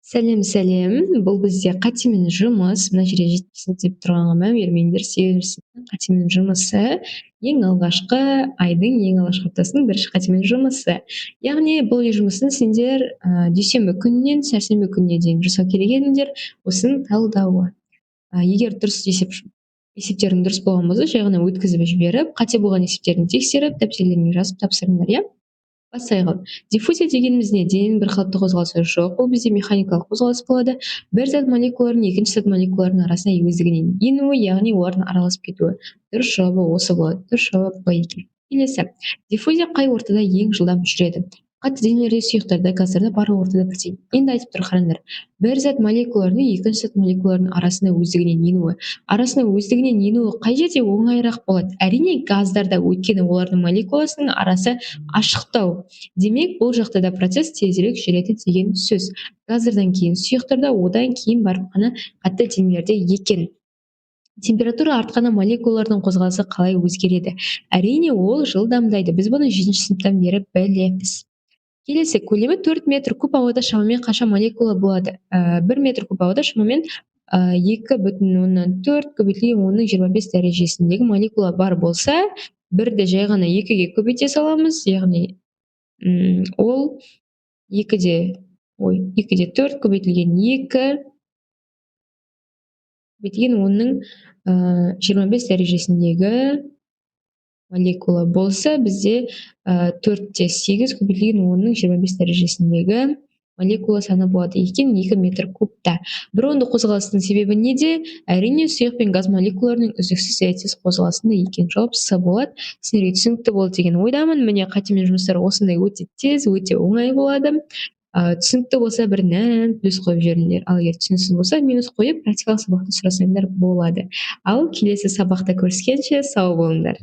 Сәлем, сәлем. Бұл бізде қатемен жұмыс. Мына жерде жетпіс деп тұрғанға мән бермеңдер. Сегізінші сыныптың қатемен жұмысы ең алғашқы айдың ең алғашқы аптасының бірінші қатемен жұмысы. Яғни бұл үй жұмысын сендер дүйсенбі күнінен сәрсенбі күніне дейін жасау керек едіңдер. Осының талдауы. Егер дұрыс есептерің дұрыс болған болса, жай ғана өткізіп жіберіп, қате болған есептерін тексеріп, дәптерлеріңе жазып тапсырыңдар, иә? Бастайық. Диффузия дегеніміз не? Дененің бір қалыпты қозғалысы жоқ. Ол бізде механикалық қозғалыс болады. Бір зат молекулаларының екінші зат молекулаларының арасына өздігінен енуі, яғни олардың араласып кетуі. Дұрыс жауабы осы болады. Дұрыс жауап Б екен. Келесі. Диффузия қай ортада ең жылдам жүреді? Қатты денелерде, сұйықтарда, газдарда, барлық ортада бірдей. Енді айтып тұр, қараңдар. Бір зат молекулаларының екінші зат молекулаларының арасына өздігінен енуі. Арасына өздігінен енуі қай жерде оңайырақ болады? Әрине газдарда, өйткені олардың молекуласының арасы ашықтау. Демек, бұл жақта да процесс тезірек жүреді деген сөз. Газдардан кейін сұйықтарда, одан кейін барып қана қатты денелерде екен. Температура артқанда молекулалардың қозғалысы қалай өзгереді? Әрине, ол жылдамдайды. Біз бұны 7-ші сыныптан бері білеміз. Келесі, көлемі 4 метр куб ауада шамамен қанша молекула болады? 1 метр куб ауада шамамен 2,4 көбейтілген 10-25 дәрежесіндегі молекула бар болса, бірді жай ғана 2-ге көбейте саламыз, яғни ол 2-де 4 көбейтілген 2 көбейтілген 10-25 дәрежесіндегі молекула болса, бізде 4-те 8 көбейтілген 10-25 дәрежесіндегі молекула саны болады екен 2 метр кубта. Бір онды қозғалыстың себебі неде? Әрине, сұйық пен газ молекулаларының үздіксіз реттес қозғалысында екен. Жауап С болады. Сендерге түсінікті болды деген ойдамын. Міне қатемен жұмыстар осындай өте тез, өте оңай болады. Түсінікті болса бір плюс қойып жіберіңдер. Ал егер түсініксіз болса минус қойып практикалық сабақты сұрасаңдар болады. Ал келесі сабақта көріскенше сау болыңдар.